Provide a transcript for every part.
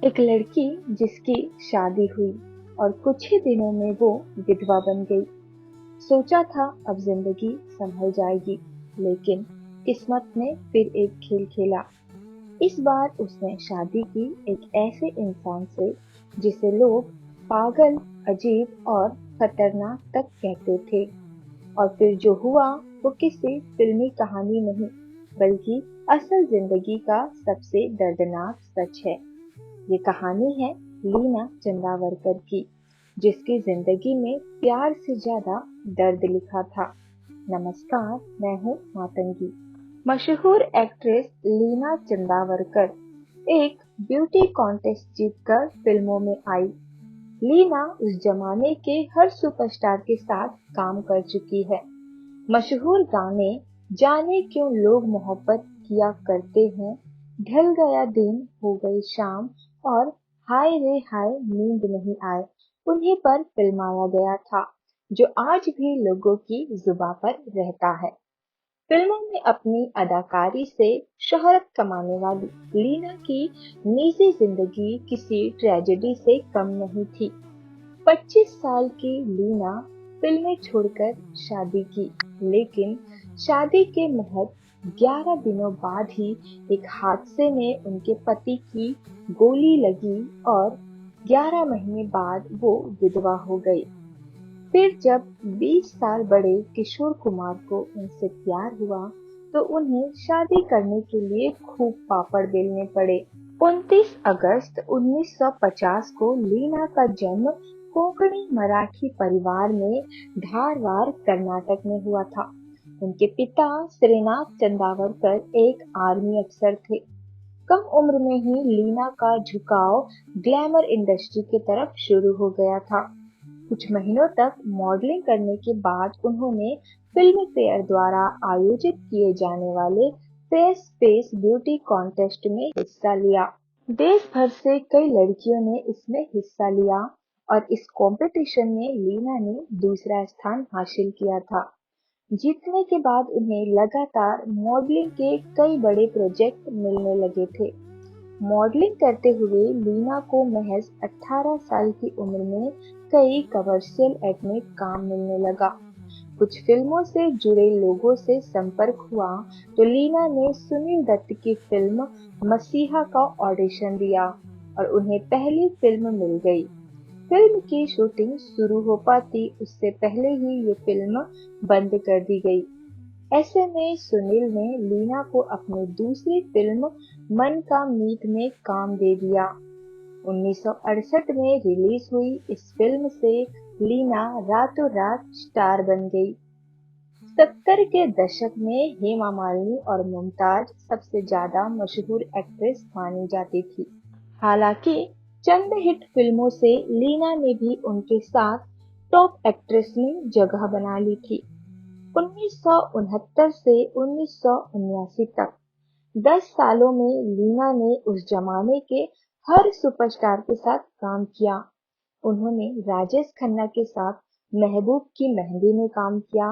एक लड़की जिसकी शादी हुई और कुछ ही दिनों में वो विधवा बन गई। सोचा था अब जिंदगी संभल जाएगी, लेकिन किस्मत ने फिर एक खेल खेला। इस बार उसने शादी की एक ऐसे इंसान से जिसे लोग पागल, अजीब और खतरनाक तक कहते थे। और फिर जो हुआ वो किसी फिल्मी कहानी नहीं, बल्कि असल जिंदगी का सबसे दर्दनाक सच है। ये कहानी है लीना चंदावरकर की, जिसकी जिंदगी में प्यार से ज्यादा दर्द लिखा था। नमस्कार, मैं हूँ मातंगी। मशहूर एक्ट्रेस लीना चंदावरकर एक ब्यूटी कॉन्टेस्ट जीतकर फिल्मों में आई। लीना उस जमाने के हर सुपरस्टार के साथ काम कर चुकी है। मशहूर गाने जाने क्यों लोग मोहब्बत किया करते हैं, ढल गया दिन हो गई शाम और हाय रे हाय नींद नहीं आए, उन्हीं पर फिल्माया गया था, जो आज भी लोगों की जुबां पर रहता है। फिल्मों में अपनी अदाकारी से शोहरत कमाने वाली लीना की निजी जिंदगी किसी ट्रेजेडी से कम नहीं थी। 25 साल की लीना फिल्में छोड़कर शादी की, लेकिन शादी के महज 11 दिनों बाद ही एक हादसे में उनके पति की गोली लगी और 11 महीने बाद वो विधवा हो गई। फिर जब 20 साल बड़े किशोर कुमार को उनसे प्यार हुआ, तो उन्हें शादी करने के लिए खूब पापड़ बेलने पड़े। 29 अगस्त 1950 को लीना का जन्म कोंकणी मराठी परिवार में धारवाड़, कर्नाटक में हुआ था। उनके पिता श्रीनाथ चंदावरकर एक आर्मी अफसर थे। कम उम्र में ही लीना का झुकाव ग्लैमर इंडस्ट्री की तरफ शुरू हो गया था। कुछ महीनों तक मॉडलिंग करने के बाद उन्होंने फिल्म फेयर द्वारा आयोजित किए जाने वाले फेस फेस ब्यूटी कॉन्टेस्ट में हिस्सा लिया। देश भर से कई लड़कियों ने इसमें हिस्सा लिया और इस कंपटीशन में लीना ने दूसरा स्थान हासिल किया था। जीतने के बाद उन्हें लगातार मॉडलिंग के कई बड़े प्रोजेक्ट मिलने लगे थे। मॉडलिंग करते हुए लीना को महज 18 साल की उम्र में कई कमर्शियल एड में काम मिलने लगा। कुछ फिल्मों से जुड़े लोगों से संपर्क हुआ तो लीना ने सुनील दत्त की फिल्म मसीहा का ऑडिशन दिया और उन्हें पहली फिल्म मिल गई। फिल्म की शूटिंग शुरू हो पाती उससे पहले ही ये फिल्म बंद कर दी गई। ऐसे में सुनील ने लीना को अपनी दूसरी फिल्म मन का मीत में काम दे दिया। 1968 में रिलीज हुई इस फिल्म से लीना रातों रात स्टार बन गई। 70 के दशक में हेमा मालिनी और मुमताज सबसे ज्यादा मशहूर एक्ट्रेस मानी जाती थी। हालांकि चंद हिट फिल्मों से लीना ने भी उनके साथ टॉप एक्ट्रेस में जगह बना ली थी। 1969 से 1979 तक 10 सालों में लीना ने उस जमाने के हर सुपरस्टार के साथ काम किया। उन्होंने राजेश खन्ना के साथ महबूब की मेहंदी में काम किया,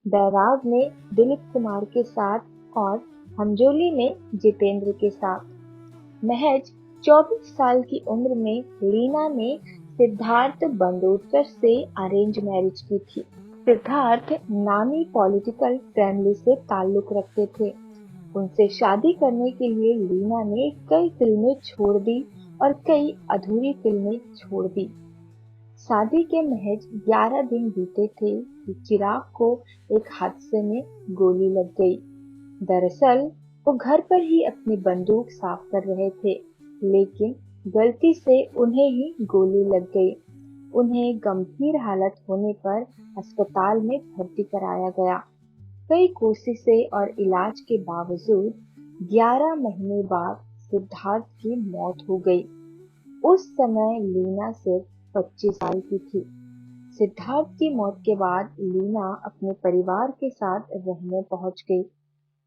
बैराग में दिलीप कुमार के साथ और हमजोली में जितेंद्र के साथ। महज 24 साल की उम्र में लीना ने सिद्धार्थ बंदोदकर से अरेंज मैरिज की थी। सिद्धार्थ नामी पॉलिटिकल फैमिली से ताल्लुक रखते थे। उनसे शादी करने के लिए लीना ने कई फिल्में छोड़ दी और कई अधूरी फिल्में छोड़ दी। शादी के महज 11 दिन बीते थे कि चिराग को एक हादसे में गोली लग गई। दरअसल वो घर पर ही अपनी बंदूक साफ कर रहे थे, लेकिन गलती से उन्हें ही गोली लग गई। उन्हें गंभीर हालत होने पर अस्पताल में भर्ती कराया गया। कई कोशिशें और इलाज के बावजूद 11 महीने बाद सिद्धार्थ की मौत हो गई। उस समय लीना सिर्फ 25 साल की थी। सिद्धार्थ की मौत के बाद लीना अपने परिवार के साथ रहने पहुंच गई।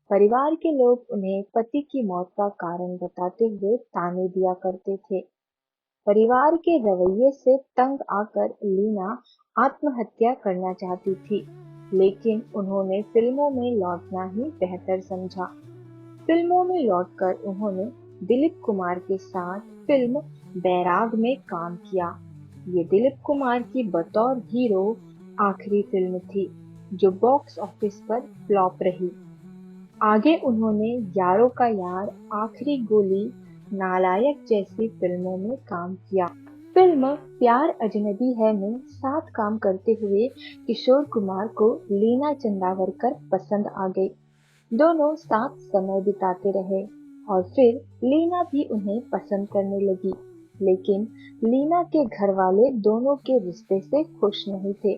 परिवार के लोग उन्हें पति की मौत का कारण बताते हुए ताने दिया करते थे। परिवार के रवैये से तंग आकर लीना आत्महत्या करना चाहती थी, लेकिन उन्होंने फिल्मों में लौटना ही बेहतर समझा। फिल्मों में लौटकर उन्होंने दिलीप कुमार के साथ फिल्म बैराग में काम किया। ये दिलीप कुमार की बतौर हीरो आखिरी फिल्म थी जो बॉक्स ऑफिस पर फ्लॉप रही। आगे उन्होंने यारों का यार, आखिरी गोली, नालायक जैसी फिल्मों में काम किया। फिल्म प्यार अजनबी है में साथ काम करते हुए किशोर कुमार को लीना चंदावरकर पसंद आ गई। दोनों साथ समय बिताते रहे और फिर लीना भी उन्हें पसंद करने लगी। लेकिन लीना के घर वाले दोनों के रिश्ते से खुश नहीं थे।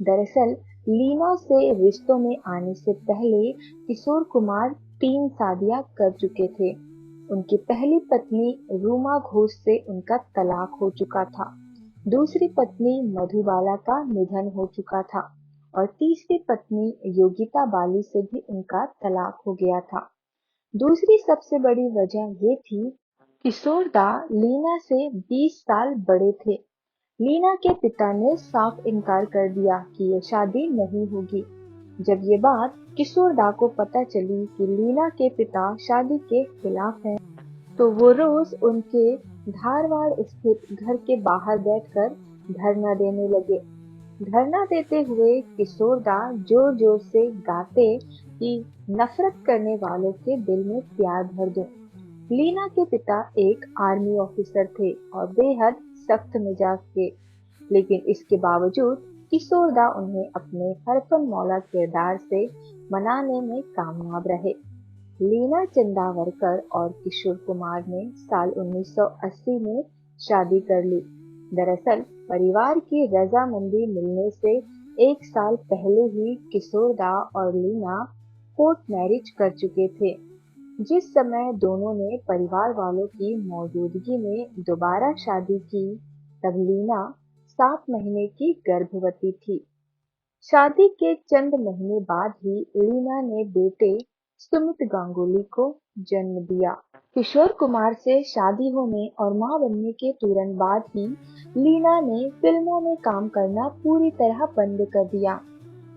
दरअसल लीना से रिश्तों में आने से पहले किशोर कुमार 3 शादियां कर चुके थे। उनकी पहली पत्नी रूमा घोष से उनका तलाक हो चुका था। दूसरी पत्नी मधुबाला का निधन हो चुका था और तीसरी पत्नी योगिता बाली से भी उनका तलाक हो गया था। दूसरी सबसे बड़ी वजह ये थी, किशोर दा लीना से 20 साल बड़े थे। लीना के पिता ने साफ इनकार कर दिया कि ये शादी नहीं होगी। जब ये बात किशोर दा को पता चली कि लीना के पिता शादी के खिलाफ हैं, तो वो रोज उनके धारवाड़ स्थित घर के बाहर बैठकर धरना देने लगे। धरना देते हुए किशोर दा जोर जोर से गाते कि नफरत करने वालों के दिल में प्यार भर दो। लीना के पिता एक आर्मी ऑफिसर थे और बेहद सख्त मिजाज के, लेकिन इसके बावजूद किशोर दा उन्हें अपने हरफन मौला किरदार से मनाने में कामयाब रहे। लीना चंदावरकर और किशोर कुमार ने साल 1980 में शादी कर ली। दरअसल परिवार की रजामंदी मिलने से 1 साल पहले ही किशोर दा और लीना कोर्ट मैरिज कर चुके थे। जिस समय दोनों ने परिवार वालों की मौजूदगी में दोबारा शादी की, तब लीना 7 महीने की गर्भवती थी। शादी के चंद महीने बाद ही लीना ने बेटे सुमित गांगुली को जन्म दिया। किशोर कुमार से शादी होने और मां बनने के तुरंत बाद ही लीना ने फिल्मों में काम करना पूरी तरह बंद कर दिया।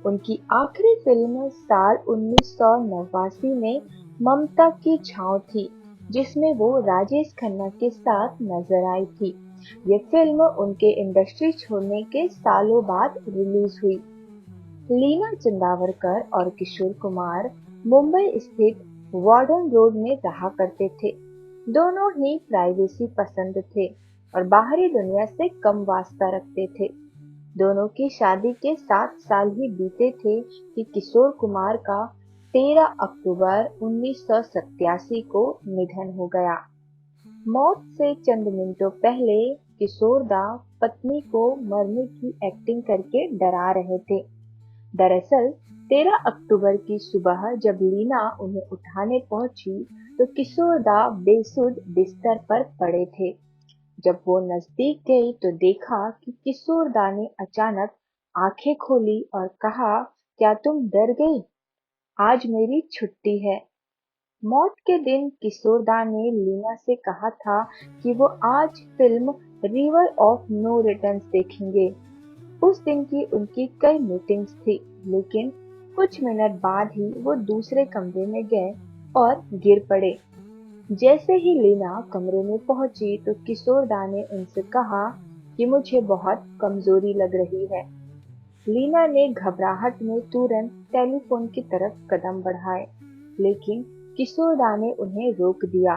उनकी आखिरी फिल्म साल 1989 में ममता की छाँव थी, जिसमें वो राजेश खन्ना के साथ नजर आई थी। ये फिल्म उनके इंडस्ट्री छोड़ने के सालों बाद रिलीज हुई। लीना चंदावरकर और किशोर कुमार मुंबई स्थित वार्डन रोड में रहा करते थे। दोनों ही प्राइवेसी पसंद थे और बाहरी दुनिया से कम वास्ता रखते थे। दोनों की शादी के 7 साल ही बीते थे कि किशोर कुमार का 13 अक्टूबर 1987 को निधन हो गया। मौत से चंद मिनटों पहले किशोर दा पत्नी को मरने की एक्टिंग करके डरा रहे थे। दरअसल 13 अक्टूबर की सुबह जब लीना उन्हें उठाने पहुंची, तो किशोर दा बेसुध बिस्तर पर पड़े थे। जब वो नजदीक गई तो देखा कि किशोर दा ने अचानक आंखें खोली और कहा, क्या तुम डर गई? आज मेरी छुट्टी है। मौत के दिन किशोर दा ने लीना से कहा था कि वो आज film River of No Returns देखेंगे। उस दिन की उनकी कई मीटिंग्स थी, लेकिन कुछ मिनट बाद ही वो दूसरे कमरे में गए और गिर पड़े। जैसे ही लीना कमरे में पहुंची तो किशोर दा ने उनसे कहा कि मुझे बहुत कमजोरी लग रही है। लीना ने घबराहट में तुरंत टेलीफोन की तरफ कदम बढ़ाए, लेकिन किशोर दा ने उन्हें रोक दिया।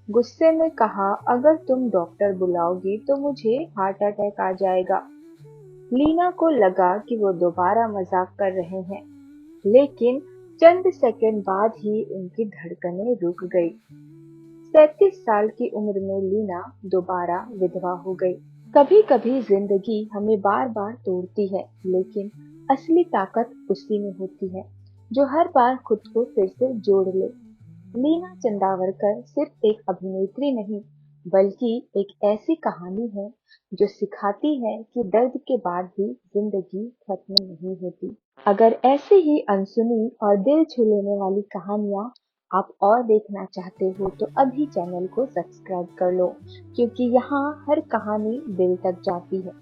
गुस्से में कहा, अगर तुम डॉक्टर बुलाओगी तो मुझे हार्ट अटैक आ जाएगा। लीना को लगा कि वो दोबारा मजाक कर रहे हैं, लेकिन चंद सेकंड बाद ही उनकी धड़कनें रुक गई। 37 साल की उम्र में लीना दोबारा विधवा हो गई। कभी कभी जिंदगी हमें बार बार तोड़ती है, लेकिन असली ताकत उसी में होती है जो हर बार खुद को फिर से जोड़ ले। लीना चंदावरकर सिर्फ एक अभिनेत्री नहीं, बल्कि एक ऐसी कहानी है जो सिखाती है कि दर्द के बाद भी जिंदगी खत्म नहीं होती। अगर ऐसे ही अनसुनी और दिल छू लेने वाली कहानियां आप और देखना चाहते हो तो अभी चैनल को सब्सक्राइब कर लो, क्योंकि यहाँ हर कहानी दिल तक जाती है।